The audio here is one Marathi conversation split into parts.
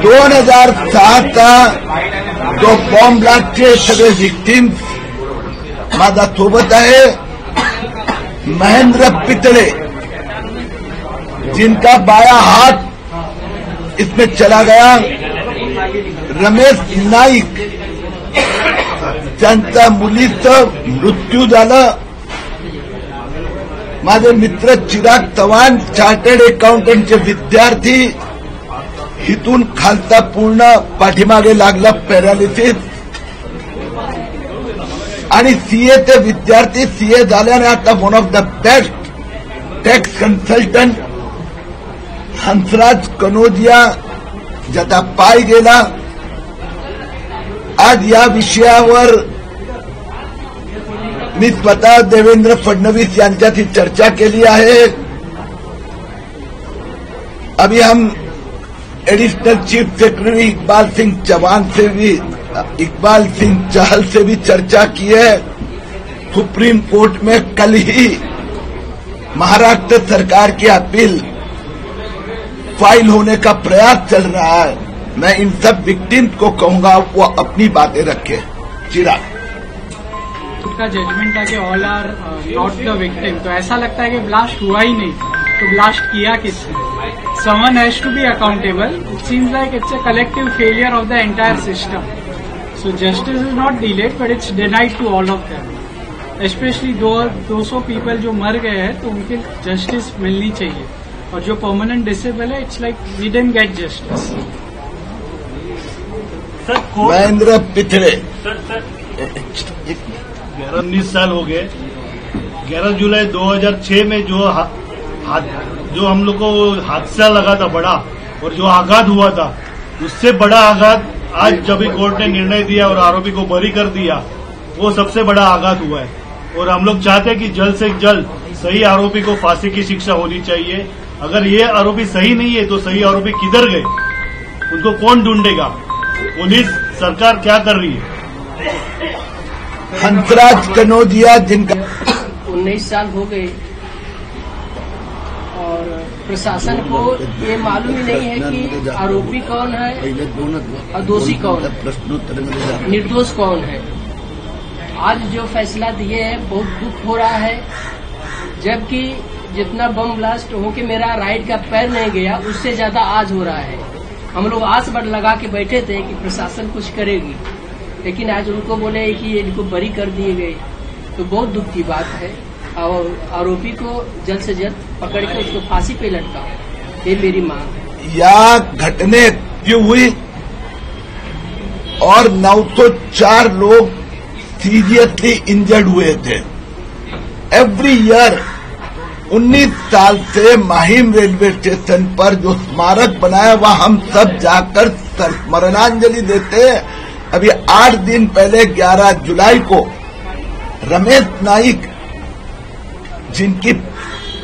2007चा जो बॉम्ब ब्लास्टचे सगळे विक्टिम्स माझा सोबत आहे. महेंद्र पितळे जिनका बाया हाथ इसमें चला गया, रमेश नाईक त्यांचा मुलीचं मृत्यू झालं. माझे मित्र चिराग चव्हाण चार्टर्ड अकाउंटंटचे विद्यार्थी, हिथून खालचा पूर्ण पाठीमागे लागला पॅरालिसिस. आणि सीएचे विद्यार्थी सीए झाल्याने आता one of the best tax consultant Hansraj Kanojia ज्याचा पाय गेला. आज या विषयावर मी स्वतः देवेंद्र फडणवीस यांच्याशी चर्चा केली आहे. अभी हम additional chief secretary Iqbal Singh Chahal से भी चर्चा की है. सुप्रीम कोर्ट में कल ही महाराष्ट्र सरकार की अपील फाइल होने का प्रयास चल रहा है. मैं इन सब विक्टिम्स को कहूंगा वो अपनी बातें रखें. चिराग का जजमेंट था कि all are not the victim, तो ऐसा लगता है कि ब्लास्ट हुआ ही नहीं, तो ब्लास्ट किया किसने? Someone has to be accountable. It seems like it's a collective failure of the entire system. So justice is not delayed, but it's denied to all of them. Especially 200 people जो मर गए हैं, तो उनकी जस्टिस मिलनी चाहिए. और जो परमानेंट डिसेबल है, it's like we didn't get justice. Mahendra पिथड़े 19 साल हो गए. 11 जुलाई 2006 में जो हम लोग को हादसा लगा था बड़ा, और जो आघात हुआ था उससे बड़ा आघात आज जब भी कोर्ट ने निर्णय दिया और आरोपी को बरी कर दिया, वो सबसे बड़ा आघात हुआ है. और हम लोग चाहते हैं कि जल्द से जल्द सही आरोपी को फांसी की शिक्षा होनी चाहिए. अगर ये आरोपी सही नहीं है तो सही आरोपी किधर गए, उनको कौन ढूंढेगा? पुलिस सरकार क्या कर रही है? हंसराज कनोजिया जिनका 19 साल हो गए और प्रशासन को ये मालूम ही नहीं है कि आरोपी कौन है और दोषी कौन है, निर्दोष कौन है. आज जो फैसला दिए है बहुत दुख हो रहा है. जबकि जितना बम ब्लास्ट हो के मेरा राइट का पैर नहीं गया, उससे ज्यादा आज हो रहा है. हम लोग आस बड़ लगा के बैठे थे कि प्रशासन कुछ करेगी, लेकिन आज उनको बोले कि इनको बरी कर दिए गए, तो बहुत दुख की बात है. और आरोपी को जल्द से जल्द पकड़ के उसको फांसी पे लटकाओ, ये मेरी मांग है. या घटने क्यों हुई और 904 लोग सीरियसली इंजर्ड हुए थे. एवरी ईयर 19 साल से माहिम रेलवे स्टेशन पर जो स्मारक बनाया वह हम सब जाकर स्मरणांजलि देते. अभी 8 दिन पहले 11 जुलाई को रमेश नाईक जिनकी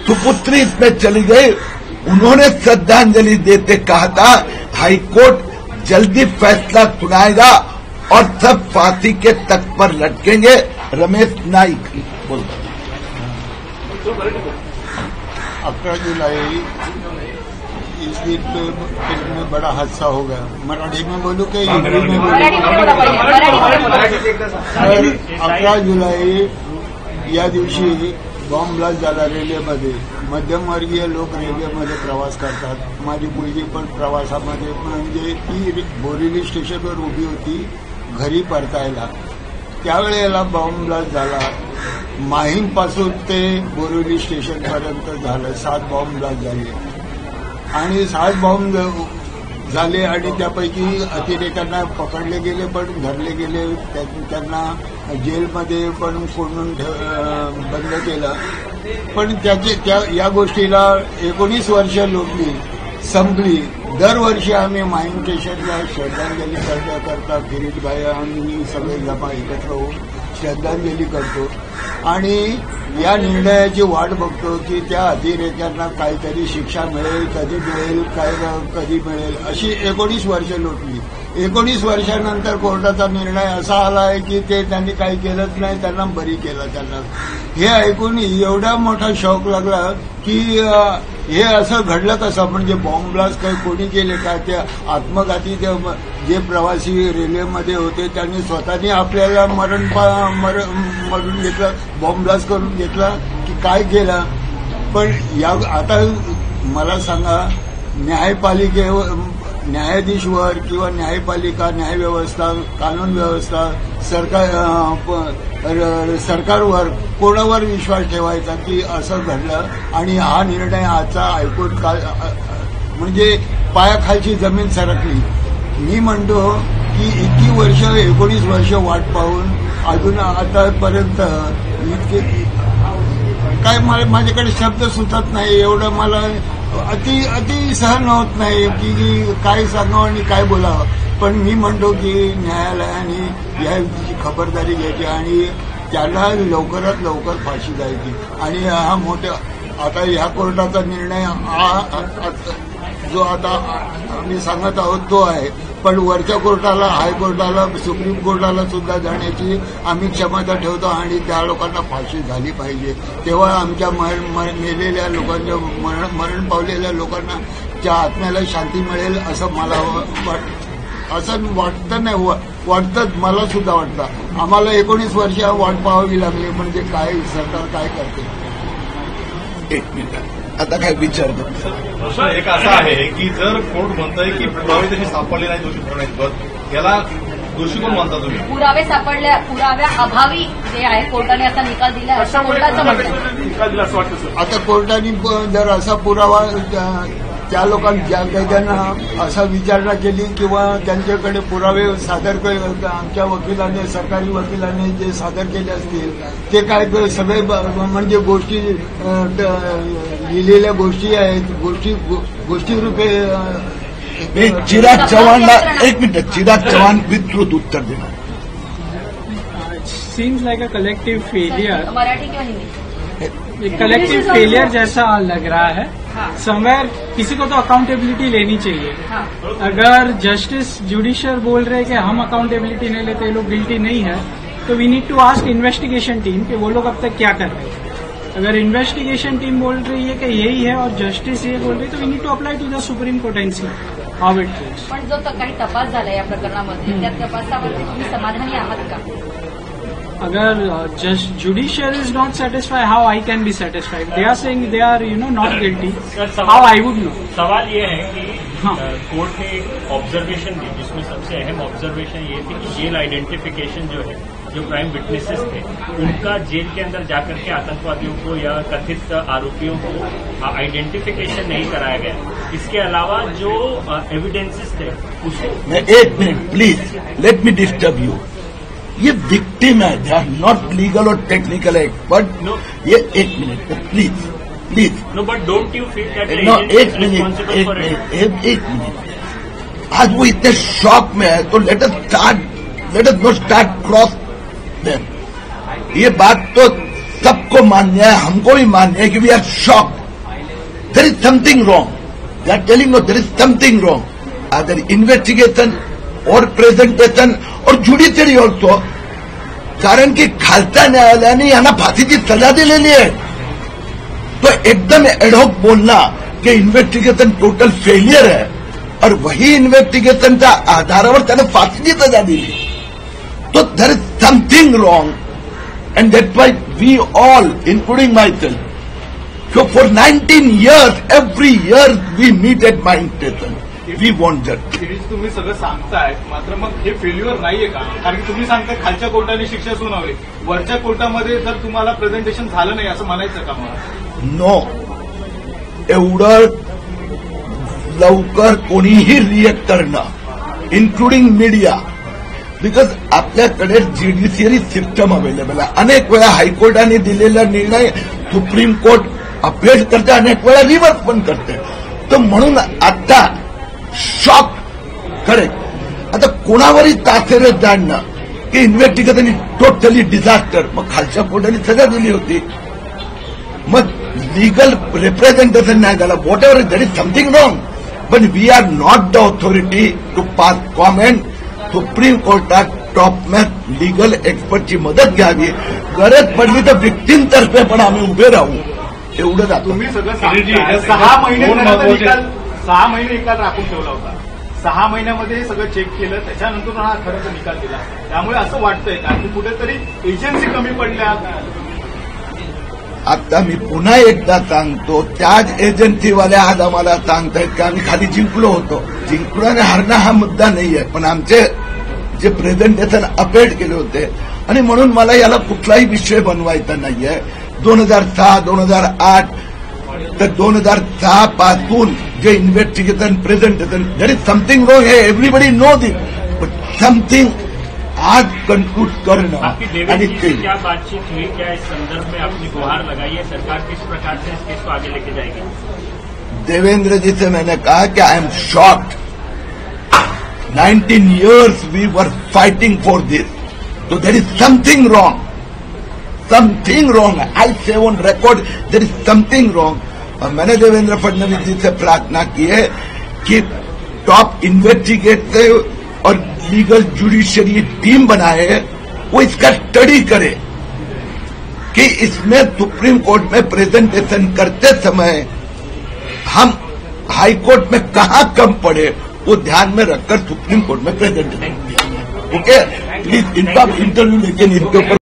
सुपुत्री इसमें चली गई, उन्होंने श्रद्धांजलि देते कहा था हाईकोर्ट जल्दी फैसला सुनाएगा और सब फांसी के तख्त पर लटकेंगे. रमेश नाईक बोल 11 जुलाई इस दिन में बड़ा हादसा हो गया. मराठी में बोलू कि हिंदी में बोलू? 11 जुलाई या दिवशी बॉम्ब ब्लास्ट झाला रेल्वेमध्ये. मध्यमवर्गीय लोक रेल्वेमध्ये प्रवास करतात. माझी मुलगी पण प्रवासामध्ये, म्हणजे ती बोरिवली स्टेशनवर उभी होती घरी परतायला. त्यावेळेला बॉम्ब ब्लास्ट झाला. माहीमपासून ते बोरिवली स्टेशनपर्यंत झालं. 7 बॉम्ब ब्लास्ट झाले आणि 7 बॉम्ब झाले आणि त्यापैकी अतिरेक्यांना पकडले गेले, पण धरले गेले. त्यांना जेलमध्ये पण कोंडून बंद केलं. पण या गोष्टीला 19 वर्ष लोटली, संपली. दरवर्षी आम्ही माहीम स्टेशनला श्रद्धांजली करता किरीटभाई आम्ही सगळे जमा एकत्र होऊन श्रद्धांजली करतो आणि या निर्णयाची वाट बघतो की त्या अतिरेक्यांना काहीतरी शिक्षा मिळेल, कधी मिळेल, कधी मिळेल. अशी 19 वर्ष लोटली. 19 वर्षानंतर कोर्टाचा निर्णय असा आला आहे की ते त्यांनी काही केलंच नाही, त्यांना बरी केलं. त्यांना हे ऐकून एवढा मोठा शॉक लागला की हे असं घडलं कसं, म्हणजे बॉम्ब ब्लास्ट काही कोणी केले का, ते आत्मघाती जे प्रवासी रेल्वेमध्ये होते त्यांनी स्वतःनी आपल्याला मरून घेतलं, बॉम्ब ब्लास्ट करून घेतला की काय केलं. पण आता मला सांगा, न्यायाधीशवर किंवा न्यायपालिका, न्यायव्यवस्था, कानून व्यवस्था, सरकारवर कोणावर विश्वास ठेवायचा की असं घडलं आणि हा निर्णय आजचा ऐकून म्हणजे पायाखालची जमीन सरकली. मी म्हणतो की इतकी वर्ष, 19 वर्ष वाट पाहून अजून आतापर्यंत इतके काय माझ्याकडे शब्द सुचत नाही. एवढं मला अति सहन होत नाही की काय सांगावं आणि काय बोलावं. पण मी म्हणतो की न्यायालयाने याची खबरदारी घ्यायची आणि त्याला लवकरात लवकर फाशी द्यायची. आणि हा मोठा आता ह्या कोर्टाचा निर्णय जो आता आम्ही सांगत आहोत तो आहे, पण वरच्या कोर्टाला, हायकोर्टाला, सुप्रीम कोर्टाला सुद्धा जाण्याची आम्ही क्षमता ठेवतो आणि त्या लोकांना फाशी झाली पाहिजे. तेव्हा आमच्या मेलेल्या लोकांच्या, मरण पावलेल्या लोकांना त्या आत्म्याला शांती मिळेल असं मला असं वाटतं. नाही वाटतं, मला सुद्धा वाटतं. आम्हाला 19 वर्ष वाट पाहावी लागली, म्हणजे काय सरकार काय करते. एक मिनिट, आता काय विचार करतो. एक असं आहे की जर कोर्ट म्हणतंय की पुरावे तसे सापडले नाही दोषी ठरवण्यात, याला दोषी कोण म्हणता तुम्ही? पुरावे सापडल्या, पुराव्या अभावी जे आहे कोर्टाने असा निकाल दिला असं कोर्टाचं म्हणणं. निकाल दिला असं वाटतं. आता कोर्टाने जर असा पुरावा त्या लोकांना, ज्या कैद्यांना असा विचारणा केली किंवा त्यांच्याकडे पुरावे सादर आमच्या वकिलाने, सरकारी वकिलाने जे सादर केले असतील, ते काय सगळे म्हणजे गोष्टी लिहिलेल्या गोष्टी आहेत, गोष्टी रूपे. चिराग चव्हाणला एक मिनिट, चिराग चव्हाण विस्तृत उत्तर देणार. Seems like a collective failure, Marathi किंवा हिंदी, एक कलेक्टिव फेलियर जैसा लग रहा है. समवेयर किसी को तो अकाउंटेबिलिटी लेनी चाहिए. अगर जस्टिस जुडिशियल बोल रहे कि हम अकाउंटेबिलिटी नहीं लेते, ये लोग गिल्टी नहीं है, तो we need to ask investigation team कि वो लोग अब तक क्या कर रहे हैं. अगर इन्वेस्टिगेशन टीम बोल रही है कि यही है और जस्टिस ये बोल रही है, तो we need to apply to the Supreme Court and see how it goes. पण जो काही तपास झाला या प्रकरणामध्ये, त्या तपासावर तुम्ही समाधानी आहात का? अगर judiciary is not satisfied, how I can be satisfied? They are saying they are, not guilty. How I would know? सवाल ये है कि कोर्ट ने एक ऑब्जर्वेशन दी, जिसमें सबसे अहम ऑब्जर्वेशन ये थी कि जेल आइडेंटिफिकेशन जो है, जो प्राइम विटनेसेस थे, उनका जेल के अंदर जाकर के आतंकवादियों को या कथित आरोपियों को आइडेंटिफिकेशन नहीं कराया गया. इसके अलावा जो एविडेंसेस थे उसे. एक minute please, let me disturb you. ये विक्टिम है, दे आर नॉट लीगल और टेक्निकल एक्सपर्ट. ये एक minute please. No but don't you feel that एक मिनट. आज वो इतने शॉक में है, तो let us not start cross them. ये बात तो सबको मान्य है, हमको भी मान्य है कि we are shock. There is something wrong. They are telling no there is something wrong. Other investigation और प्रेझेंटेशन और ज्युडिशरी ऑल्सो. कारण की खालच्या न्यायालयाने यांना फाशीची सजा दिलेली आहे. तो एकदम एडहॉक बोलना कि इन्व्हेस्टिगेशन टोटल फेलियर है और वही इन्व्हेस्टिगेशनच्या आधारावर त्याने फाशीची सजा दिली, तो there is something wrong. And that's why we all, including myself, so for 19 years every year we meet at my station. We want that. तुम्ही सगळं सांगताय, मात्र मग हे फेल्युअर नाहीये का? कारण की तुम्ही सांगताय खालच्या कोर्टाने शिक्षा सुनावली, वरच्या कोर्टामध्ये जर तुम्हाला प्रेझेंटेशन झालं नाही असं म्हणायचं का मला? नो, एवढं लवकर कोणीही रिएक्ट करणं, इन्क्लुडिंग मीडिया, बिकॉज आपल्याकडे ज्युडिशियरी सिस्टम अवेलेबल आहे. अनेक वेळा हायकोर्टाने दिलेला निर्णय सुप्रीम कोर्ट अपील करते, अनेक वेळा रिव्हर्स पण करते. तर म्हणून आता शॉक करेक्ट. आता कोणावरही तासेरे जाणणं की इन्व्हेस्टिगेशन टोटली डिझास्टर. मग खालच्या कोर्टाने सजा दिली होती, मग लीगल रिप्रेझेंटेशन नाही झालं. Whatever there is something wrong, but we are not the authority to pass comment. Supreme कोर्टात टॉपमॅन लिगल एक्सपर्टची मदत घ्यावी, गरज पडली तर विक्टीमतर्फे पण आम्ही उभे राहू, एवढंच आता. तुम्ही सगळं सांगितलं. 6 महिने निकाल राखून ठेवला होता. 6 महिन्यामध्ये सगळं चेक केलं, त्याच्यानंतर हा खरंच निकाल दिला. त्यामुळे असं वाटतंय का की कुठेतरी एजन्सी कमी पडल्या? आता मी पुन्हा एकदा सांगतो, त्याच एजन्सीवाल्या आज आम्हाला सांगतायत की आम्ही खाली जिंकलो होतो. जिंकलो आणि हरणं हा मुद्दा नाहीये, पण आमचे जे प्रेझेंटेशन अपेड केले होते आणि म्हणून मला याला कुठलाही विषय बनवायचा नाहीये. 2006, 2008 तर 2006 पासून जे investigation presentation, there is something wrong, हे everybody know this, but something आज कंक्लूड करणं. आपकी देवेंद्र जी से क्या बातचीत हुई, क्या इस संदर्भ में आपने गुहार लगाई है, सरकार किस प्रकार से इस केस को आगे लेके जाएगी? देवेंद्र जी से मैंने कहा कि I am shocked. 19 years we were fighting for this, so there is something wrong. Something wrong. I say on record there is something wrong. और मैंने देवेंद्र फडणवीस जी से प्रार्थना की है कि टॉप इन्वेस्टिगेटिव और लीगल जुडिशियरी टीम बनाए, वो इसका स्टडी करे कि इसमें सुप्रीम कोर्ट में प्रेजेंटेशन करते समय हम हाई कोर्ट में कहां कम पड़े, वो ध्यान में रखकर सुप्रीम कोर्ट में प्रेजेंटेशन किया. ओके, प्लीज इनका इंटरव्यू लेके इनके ऊपर